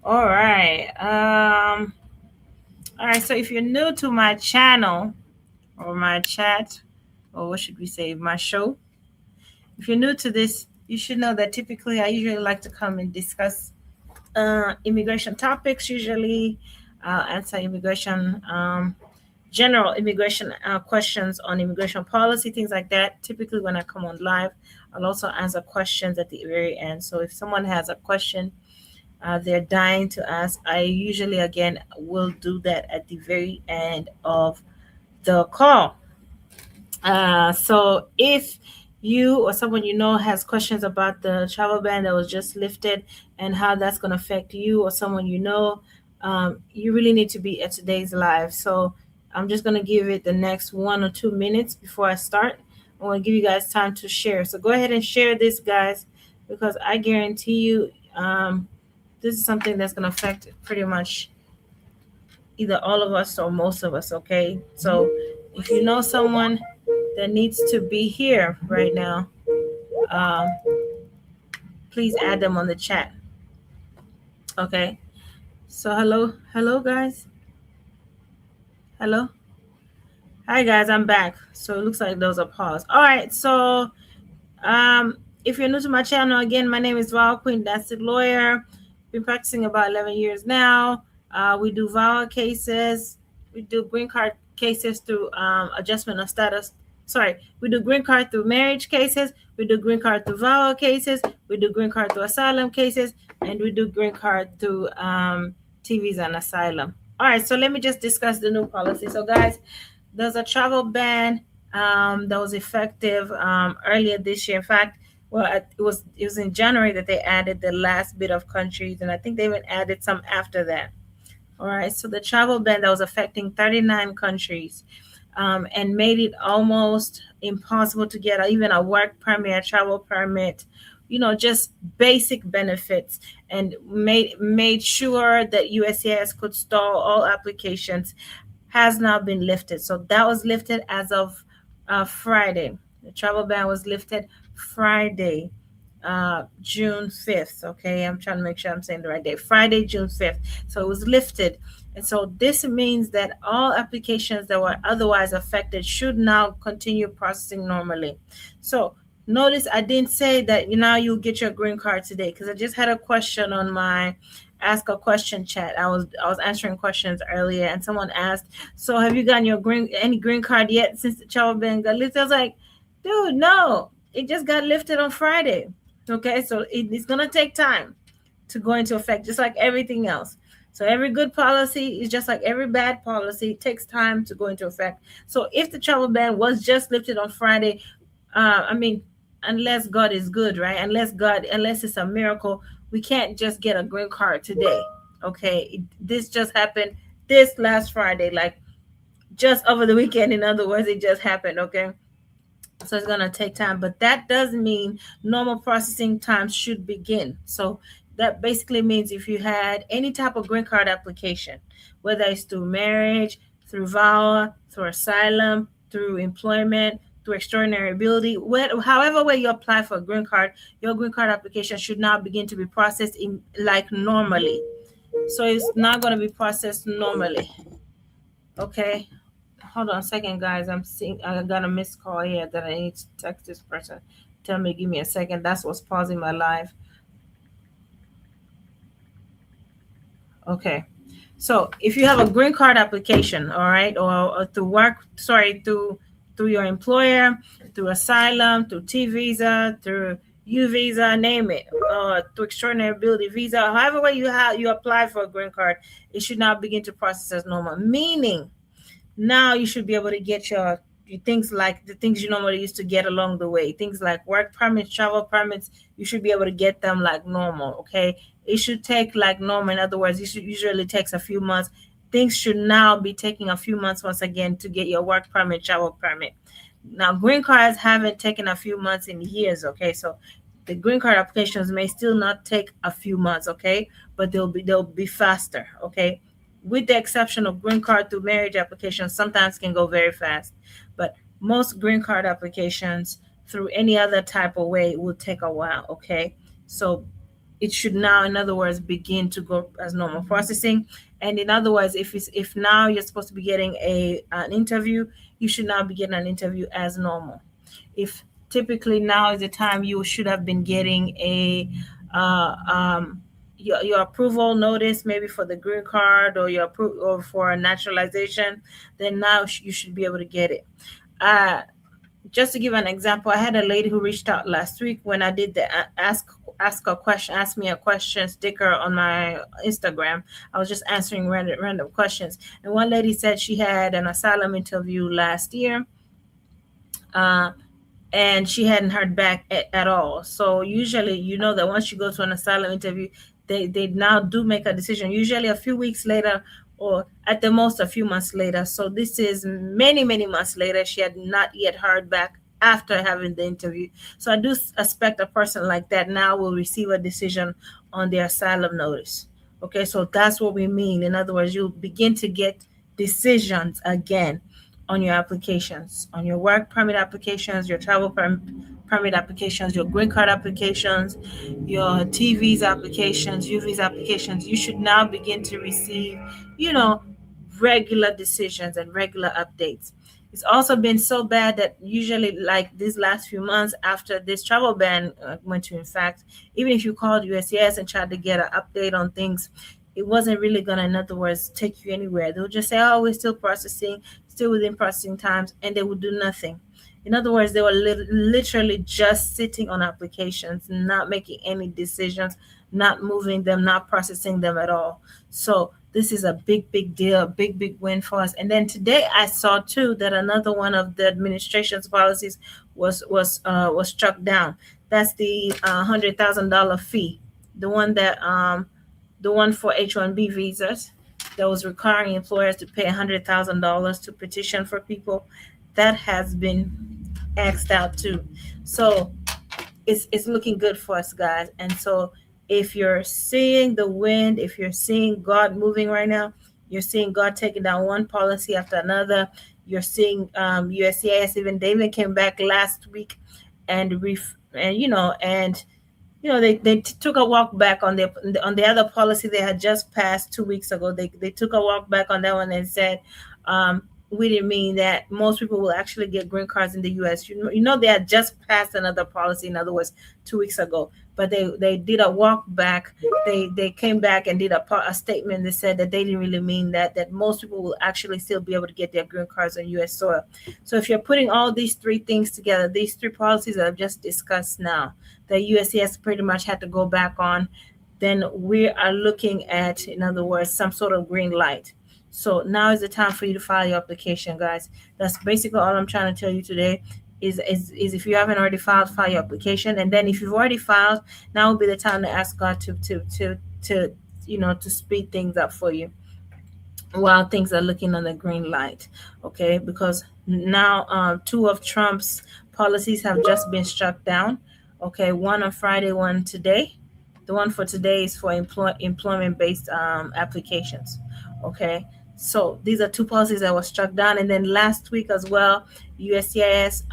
All right. All right. So if you're new to my channel or my chat, or what should we say, my show, if you're new to this, you should know that typically I usually like to come and discuss immigration topics. Usually, I'll answer immigration, general immigration questions on immigration policy, things like that. Typically, when I come on live, I'll also answer questions at the very end. So if someone has a question they're dying to ask, I usually again will do that at the very end of the call. So if you or someone you know has questions about the travel ban that was just lifted and how that's going to affect you or someone you know, you really need to be at today's live. So I'm just going to give it the next 1 or 2 minutes before I start. I want to give you guys time to share. So go ahead and share this, guys, because I guarantee you this is something that's going to affect pretty much either all of us or most of us, okay? So if you know someone that needs to be here right now, um, please add them on the chat, okay? So hello guys, hello, hi guys, I'm back. So it looks like there was a pause. All right, so um, if you're new to my channel, again, my name is Val Queen, that's the lawyer. Been practicing about 11 years now. We do VAWA cases. We do green card cases through adjustment of status. Sorry, we do green card through marriage cases. We do green card through VAWA cases. We do green card through asylum cases. And we do green card through TVs and asylum. All right, so let me just discuss the new policy. So, guys, there's a travel ban that was effective earlier this year. In fact, well, it was in January that they added the last bit of countries, and I think they even added some after that. All right, so the travel ban that was affecting 39 countries and made it almost impossible to get even a work permit, a travel permit, just basic benefits, and made sure that USCIS could stall all applications has now been lifted. So that was lifted as of Friday. The travel ban was lifted Friday, June 5th. Okay, I'm trying to make sure I'm saying the right day. Friday, June 5th. So it was lifted. And so this means that all applications that were otherwise affected should now continue processing normally. So notice I didn't say that now you'll get your green card today because I just had a question on my ask a question chat. I was answering questions earlier and someone asked, so have you gotten your any green card yet since the travel ban got lifted? I was like, dude, no, it just got lifted on Friday. Okay, so it's gonna take time to go into effect, just like everything else. So every good policy is just like every bad policy, it takes time to go into effect. So if the travel ban was just lifted on Friday, I mean, unless God is good, right? Unless it's a miracle, we can't just get a green card today. Okay, this just happened this last Friday, like just over the weekend. In other words, it just happened. Okay, so it's gonna take time, but that does mean normal processing times should begin. So that basically means if you had any type of green card application, whether it's through marriage, through VAWA, through asylum, through employment, through extraordinary ability, however way you apply for a green card, your green card application should now begin to be processed in like normally. So it's not going to be processed normally. Okay, hold on a second, guys. I'm seeing I got a missed call here that I need to text this person. Tell me, give me a second. That's what's pausing my live. Okay. So if you have a green card application, all right, or through work, sorry, through your employer, through asylum, through T visa, through U visa, name it, through extraordinary ability visa, however way you apply for a green card, it should now begin to process as normal. Meaning now you should be able to get your things like the things you normally used to get along the way, things like work permits, travel permits. You should be able to get them like normal. Okay, it should take like normal. In other words, it usually takes a few months. Things should now be taking a few months once again to get your work permit, travel permit. Now green cards haven't taken a few months in years. Okay, so the green card applications may still not take a few months. Okay, but they'll be faster. Okay, with the exception of green card through marriage applications, sometimes can go very fast. But most green card applications through any other type of way will take a while. Okay, so it should now, in other words, begin to go as normal processing. And in other words, if now you're supposed to be getting an interview, you should now be getting an interview as normal. If typically now is the time you should have been getting a your approval notice, maybe for the green card or or for a naturalization, then now you should be able to get it. Uh, just to give an example, I had a lady who reached out last week when I did the ask me a question sticker on my Instagram. I was just answering random questions, and one lady said she had an asylum interview last year, uh, and she hadn't heard back at all. So usually, you know that once you go to an asylum interview, they now do make a decision. Usually, a few weeks later, or at the most a few months later. So this is many months later. She had not yet heard back after having the interview. So I do expect a person like that now will receive a decision on their asylum notice. Okay, so that's what we mean. In other words, you'll begin to get decisions again on your applications, on your work permit applications, your permit applications, your green card applications, your T visa applications, U visa applications. You should now begin to receive, you know, regular decisions and regular updates. It's also been so bad that usually, like these last few months after this travel ban went to, in fact, even if you called USCIS and tried to get an update on things, it wasn't really gonna, in other words, take you anywhere. They'll just say, "Oh, we're still processing, still within processing times," and they would do nothing. In other words, they were literally just sitting on applications, not making any decisions, not moving them, not processing them at all. So this is a big deal, big win for us. And then today I saw too that another one of the administration's policies was struck down. That's the $100,000 fee, the one that the one for H-1B visas that was requiring employers to pay $100,000 to petition for people. That has been axed out too. So it's looking good for us, guys. And so if you're seeing the wind, if you're seeing God moving right now, you're seeing God taking down one policy after another. You're seeing USCIS, even they even came back last week and they took a walk back on the other policy they had just passed 2 weeks ago. They took a walk back on that one and said, we didn't mean that most people will actually get green cards in the U.S. They had just passed another policy, in other words, 2 weeks ago, but they did a walk back. They came back and did a statement that said that they didn't really mean that most people will actually still be able to get their green cards on U.S. soil. So if you're putting all these three things together, these three policies that I've just discussed now, that USCIS pretty much had to go back on, then we are looking at, in other words, some sort of green light. So now is the time for you to file your application, guys. That's basically all I'm trying to tell you today. Is if you haven't already filed, file your application, and then if you've already filed, now will be the time to ask God to speed things up for you while things are looking on the green light. Okay, because now two of Trump's policies have just been struck down. Okay, one on Friday, one today. The one for today is for employment-based applications. Okay, so these are two policies that were struck down. And then last week as well, USCIS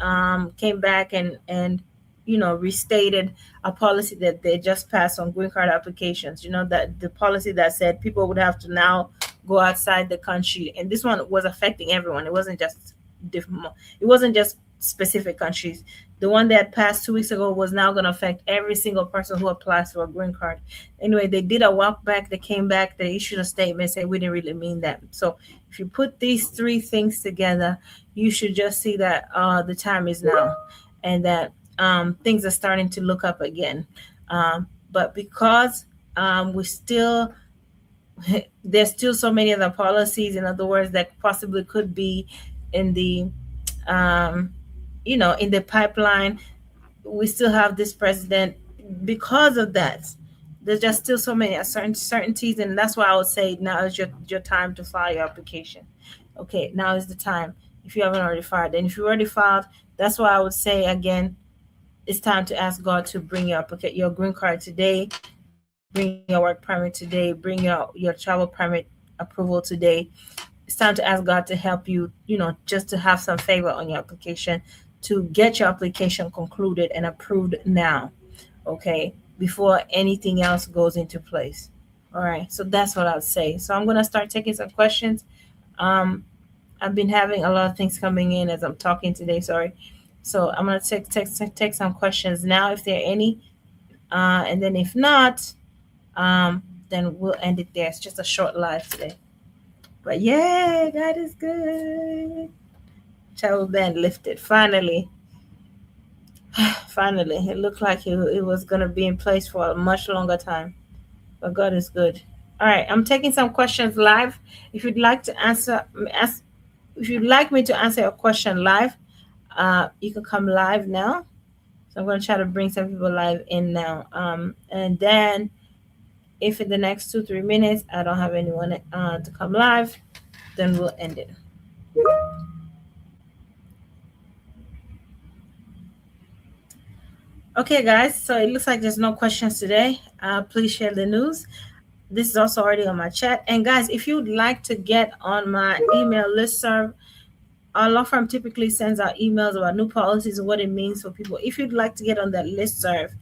came back and restated a policy that they just passed on green card applications. That the policy that said people would have to now go outside the country, and this one was affecting everyone. It wasn't just specific countries. The one that passed 2 weeks ago was now going to affect every single person who applies for a green card. Anyway, they did a walk back. They came back. They issued a statement saying we didn't really mean that. So if you put these three things together, you should just see that the time is now, and that things are starting to look up again. But because there's still so many other policies, in other words, that possibly could be in the in the pipeline. We still have this president. Because of that, there's just still so many uncertainties, and that's why I would say now is your time to file your application. Okay, now is the time if you haven't already filed. And if you already filed, that's why I would say again, it's time to ask God to bring your green card today, bring your work permit today, bring your travel permit approval today. It's time to ask God to help you, just to have some favor on your application, to get your application concluded and approved now. Okay. before anything else goes into place. All right, so that's what I'll say. So I'm gonna start taking some questions. Um, I've been having a lot of things coming in as I'm talking today. Sorry. So I'm gonna take some questions now if there are any, and then if not, then we'll end it there. It's just a short live today. But yeah, God is good. Travel ban lifted finally. Finally, it looked like it was gonna be in place for a much longer time. But God is good. All right, I'm taking some questions live. If you'd like to if you'd like me to answer a question live, you can come live now. So I'm going to try to bring some people live in now. And then if in the next 2-3 minutes I don't have anyone to come live, then we'll end it. Okay, guys. So it looks like there's no questions today. Please share the news. This is also already on my chat. And guys, if you'd like to get on my email listserv, our law firm typically sends out emails about new policies and what it means for people. If you'd like to get on that listserv,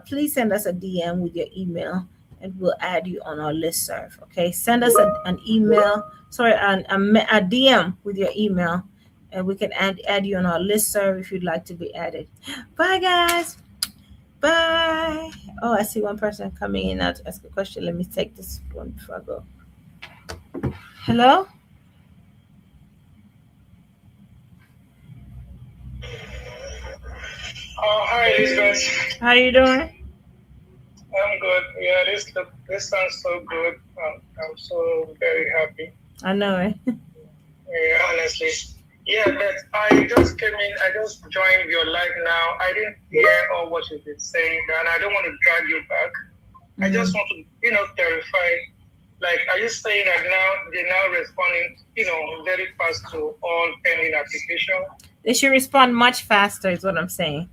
please send us a DM with your email and we'll add you on our listserv. Okay, send us an email, a DM with your email, and we can add you on our listserv if you'd like to be added. Bye, guys. Bye. Oh, I see one person coming in now to ask a question. Let me take this one before I go. Hello? Oh, hi, Elizabeth. How you doing? I'm good. Yeah, this sounds so good. I'm so very happy. I know it. Yeah, honestly. Yeah, but I just came in. I just joined your live now. I didn't hear all what you've been saying, and I don't want to drag you back. I just want to, clarify. Like, are you saying that now they're now responding, very fast to all pending application? They should respond much faster, is what I'm saying.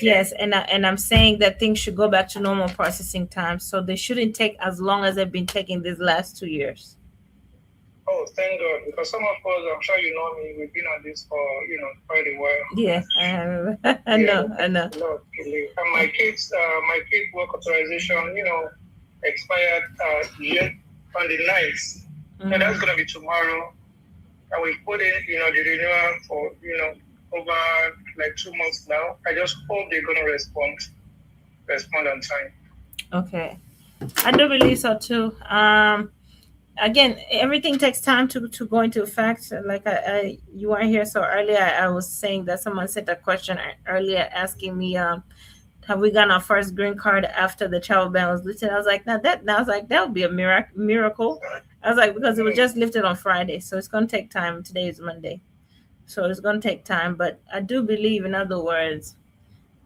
Yes, and I'm saying that things should go back to normal processing time, so they shouldn't take as long as they've been taking these last 2 years. Oh, thank God! Because some of us, I'm sure you know me, we've been on this for quite a while. Yeah, I know. And my kids' work authorization, expired on the 9th, and that's gonna be tomorrow. And we put in, the renewal for over like 2 months now. I just hope they're gonna respond on time. Okay, I do believe so too. Again, everything takes time to go into effect. Like you weren't here so earlier. I was saying that someone sent a question earlier asking me, have we gotten our first green card after the travel ban was lifted? I was like, that would be a miracle. I was like, because it was just lifted on Friday, so it's going to take time. Today is Monday, so it's going to take time. But I do believe, in other words,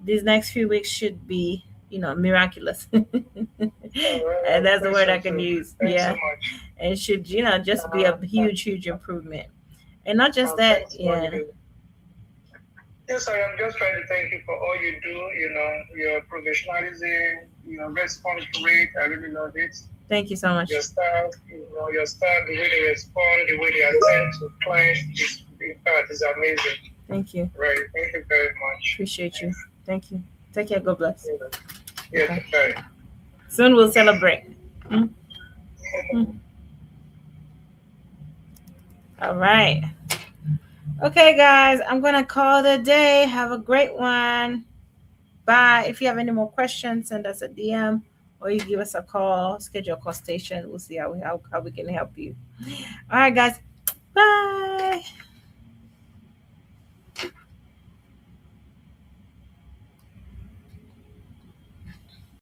these next few weeks should be, miraculous. And that's the word I can use. Yeah, and it should, just be a huge improvement. And not just that, yeah. Yes, I am just trying to thank you for all you do, your professionalism, response rate. I really love it. Thank you so much. Your staff, the way they respond, the way they attend to clients, is amazing. Thank you. Right. Thank you very much. Appreciate you. Thank you. Take care. God bless. Yeah, okay. Soon we'll celebrate. Mm-hmm. All right. Okay, guys, I'm going to call it a day. Have a great one. Bye. If you have any more questions, send us a DM or you give us a call, schedule a call station. We'll see how we can help you. All right, guys.